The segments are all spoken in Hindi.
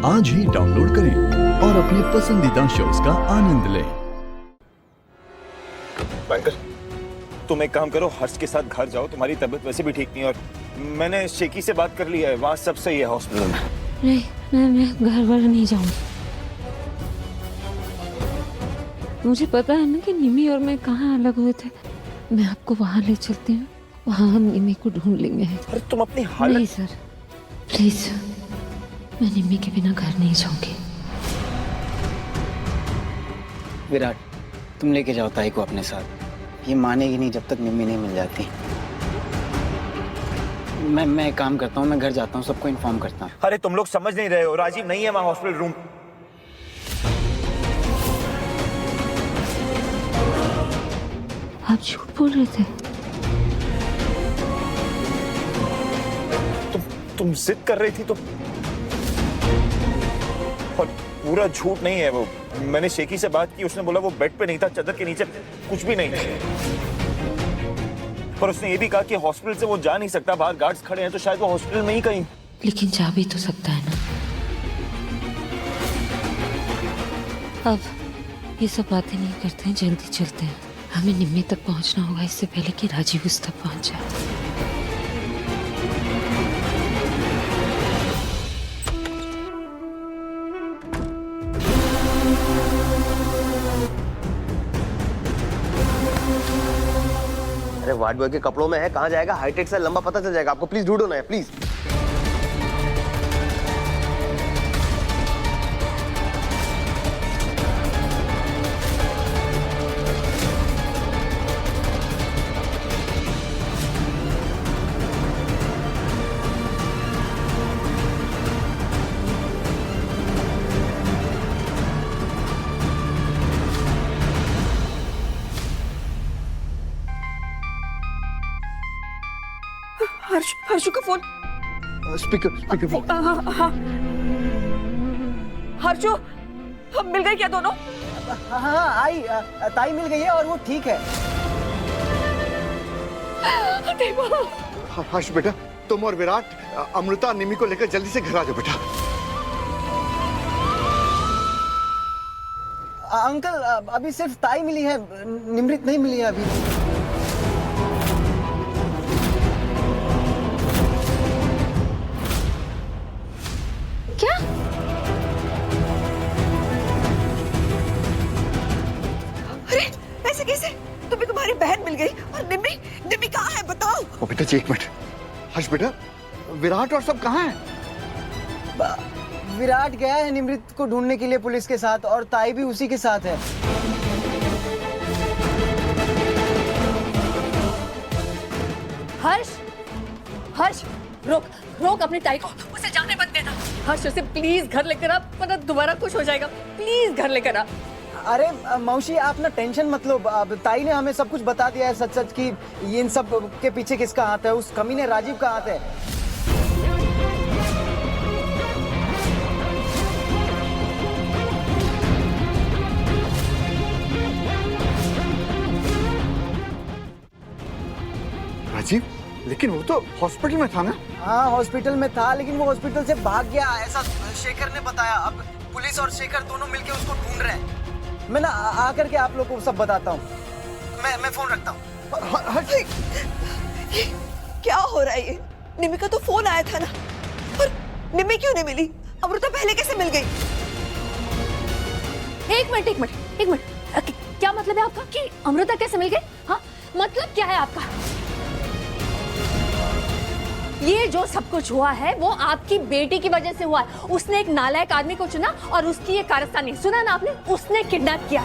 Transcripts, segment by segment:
आज ही डाउनलोड करें और अपने पसंदीदा शोज का आनंद लें। बैंकर, तुम एक काम करो, हर्ष के साथ घर जाओ, तुम्हारी तबीयत वैसे भी ठीक नहीं और मैंने शेकी से बात कर ली है, वहाँ सब सही है हॉस्पिटल में। नहीं, मैं घर वर नहीं जाऊंगी। मुझे पता है ना कि निमी और मैं कहाँ अलग हुए थे। मैं आपको वहाँ ले चलती हूँ, वहाँ हम निमी को ढूंढ लेंगे। अरे तुम अपनी हालत। नहीं सर, प्लीज, मैं निमी के बिना घर नहीं जाऊंगी। विराट, तुम लेके जाओ ताई को अपने साथ। ये मानेगी नहीं जब तक निम्मी नहीं मिल जाती। मैं काम करता हूँ, मैं घर जाता हूँ, सबको इन्फॉर्म करता हूँ। अरे तुम लोग समझ नहीं रहे हो, राजीव नहीं है वहाँ हॉस्पिटल रूम। आप झूठ बोल रहे थे। तुम जिद कर रही थी तो, और पूरा झूठ नहीं है वो। मैंने शेकी से बात की, उसने बोला वो बेड पे नहीं था, चादर के नीचे कुछ भी नहीं था। पर उसने ये भी कहा कि हॉस्पिटल से वो जा नहीं सकता, बाहर गार्ड्स खड़े हैं, तो शायद वो हॉस्पिटल में ही कहीं। लेकिन जा भी तो सकता है ना। अब ये सब बातें नहीं करते हैं, जल्दी चलते हैं। हमें निम्मी तक पहुंचना होगा इससे पहले कि राजीव उस तक पहुंच जाए। अरे वार्ड बॉय के कपड़ों में है, कहाँ जाएगा? हाईटेक से लंबा पता चल जाएगा आपको। प्लीज ढूंढो ना, प्लीज। हर्षु का फोन। Speaker phone. हाँ। हर्षु, हम मिल गए क्या दोनों? हाँ, ताई मिल गई है और वो ठीक है। हर्ष बेटा, तुम और विराट अमृता निमी को लेकर जल्दी से घर आ जाओ बेटा। अंकल, अभी सिर्फ ताई मिली है, निमृत नहीं मिली है अभी। क्या? अरे ऐसे कैसे? तुम्हें तुम्हारी बहन मिल गई और निम्मी कहाँ है बताओ? ओ बेटा जी, एक मिनट। हर्ष बेटा, विराट और सब कहाँ हैं? विराट गया है निमृत को ढूंढने के लिए पुलिस के साथ, और ताई भी उसी के साथ है। हर्ष, रोक अपनी ताई को, उसे जाने मत देना। हर्ष, उसे प्लीज घर लेकर आ, वरना दोबारा कुछ हो जाएगा। प्लीज घर लेकर आ। अरे मौसी, आप ना टेंशन मत लो। अब ताई ने हमें सब कुछ बता दिया है, सच कि ये इन सब के पीछे किसका हाथ है। उस कमीने राजीव का हाथ है। राजीव, लेकिन वो तो हॉस्पिटल में था ना? हाँ, हॉस्पिटल में था, लेकिन वो हॉस्पिटल से भाग गया, ऐसा शेखर ने बताया। अब पुलिस और शेखर दोनों मिलके उसको ढूंढ रहे हैं। मैं ना आकर के आप लोगों को सब बताता हूँ। मैं फोन रखता हूँ। ये क्या हो रहा है? ये निम्मी का तो फोन आया था ना, और निम्मी क्यों नहीं मिली? अमृता पहले कैसे मिल गई? एक मिनट, क्या मतलब है आपका कि अमृता कैसे मिल गई? हाँ, मतलब क्या है आपका? ये जो सब कुछ हुआ है वो आपकी बेटी की वजह से हुआ है। उसने एक नालायक आदमी को चुना और उसकी ये कारस्तानी, सुना ना आपने? उसने किडनैप किया।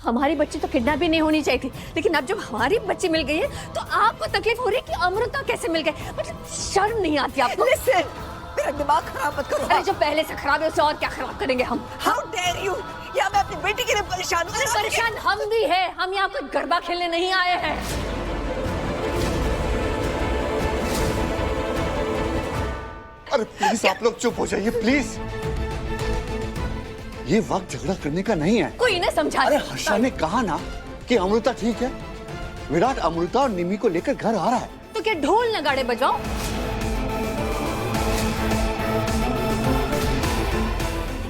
हमारी बच्ची तो किडनैप भी नहीं होनी चाहिए थी, लेकिन अब जब हमारी बच्ची मिल गई है तो आपको तकलीफ हो रही है कि अमृता कैसे मिल गई। मतलब शर्म नहीं आती आपको? मेरा दिमाग खराब मत करो। अरे जो पहले से खराब है उसे और क्या खराब करेंगे हम? How dare you! या मैं अपनी बेटी के लिए परेशान हूं। परेशान हम भी हैं। हम यहाँ कोई गरबा खेलने नहीं आए हैं। अरे प्लीज आप लोग चुप हो जाइए, प्लीज। ये वक्त झगड़ा करने का नहीं है। कोई इन्हें समझा। अरे हर्षा ने कहा ना कि अमृता ठीक है। विराट अमृता और निमी को लेकर घर आ रहा है। तो क्या ढोल नगाड़े बजाओ?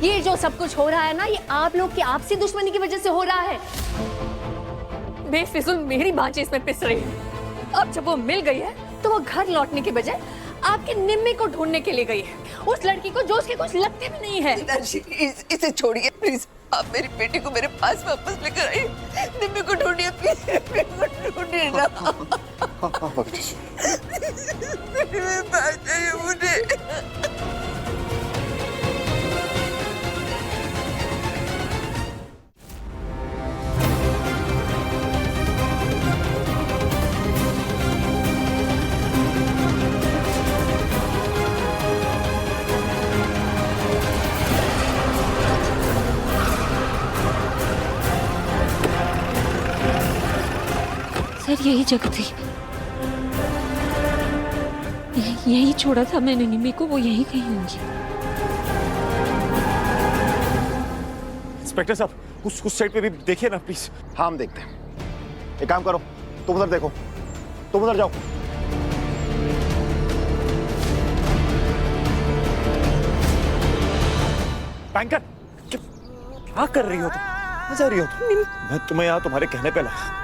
ये जो सब कुछ हो रहा है ना, ये आप लोग की आपसी दुश्मनी की वजह से हो रहा है। बेफिजुल मेरी बाँचे इसमें पिस रही है। अब जब वो मिल गई है तो वो घर लौटने के बजाय आपकी निम्मी को ढूंढने के लिए गई है, उस लड़की को जो उसके कुछ लगती भी नहीं है। इसे छोड़िए प्लीज, आप मेरी बेटी को मेरे पास वापस लेकर आइए। निम्मी को ढूंढिए प्लीज, निम्मी को ढूंढिए ना। मेरे पास चाहिए मुझे। सर यही जगह थी, यही छोड़ा था मैंने निम्मी को, वो यही कहीं होंगी। इंस्पेक्टर साहब, उस साइड पे भी देखिए ना प्लीज। हाँ हम देखते हैं। एक काम करो, तुम उधर देखो, तुम उधर जाओ। बैंकर, क्या कर रही हो तुम? कहाँ जा रही हो तुम? मैं तुम्हें यहाँ तुम्हारे कहने पे लाया।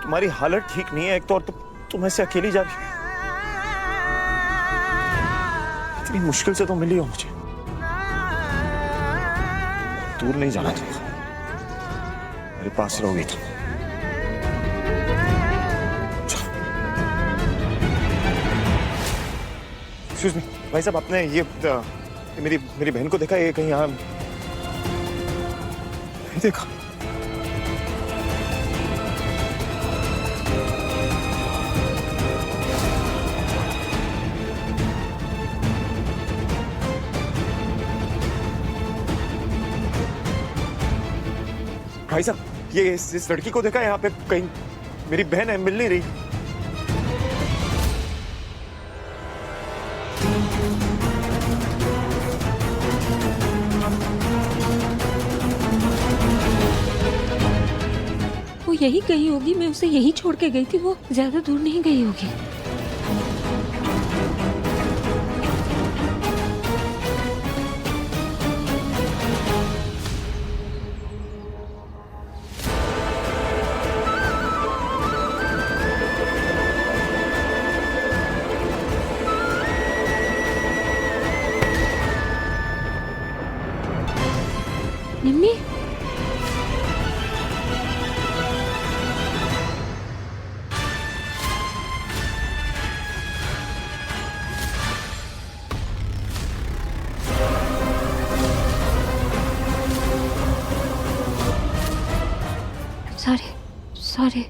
तुम्हारी हालत ठीक नहीं है एक तो, और तुम ऐसे अकेली जा रही हो। इतनी मुश्किल से तो मिली हो मुझे। दूर नहीं जाना चाहिए, मेरे पास रहोगी तुम। एक्सक्यूज मी भाई साहब, आपने ये मेरी बहन को देखा? ये कहीं यहाँ नहीं देखा? भाई साहब, ये इस लड़की को देखा यहाँ पे कहीं? मेरी बहन है, मिल नहीं रही। वो यही गई होगी, मैं उसे यही छोड़ के गई थी, वो ज्यादा दूर नहीं गई होगी। निम्मी, सॉरी।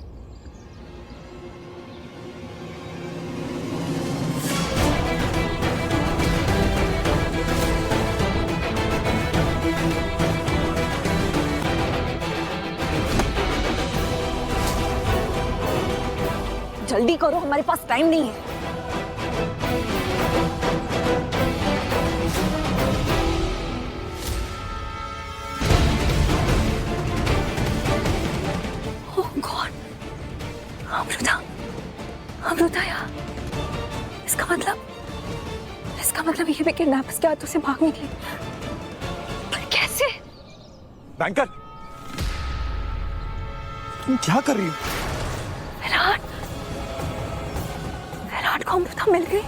जल्दी करो, हमारे पास टाइम नहीं है। ओह गॉड, अमृता यार, इसका मतलब ये भी किडनैपर्स के हाथों से भाग निकली। पर कैसे? बैंकर, तुम क्या कर रही हो? विराट को अमृता मिल गई।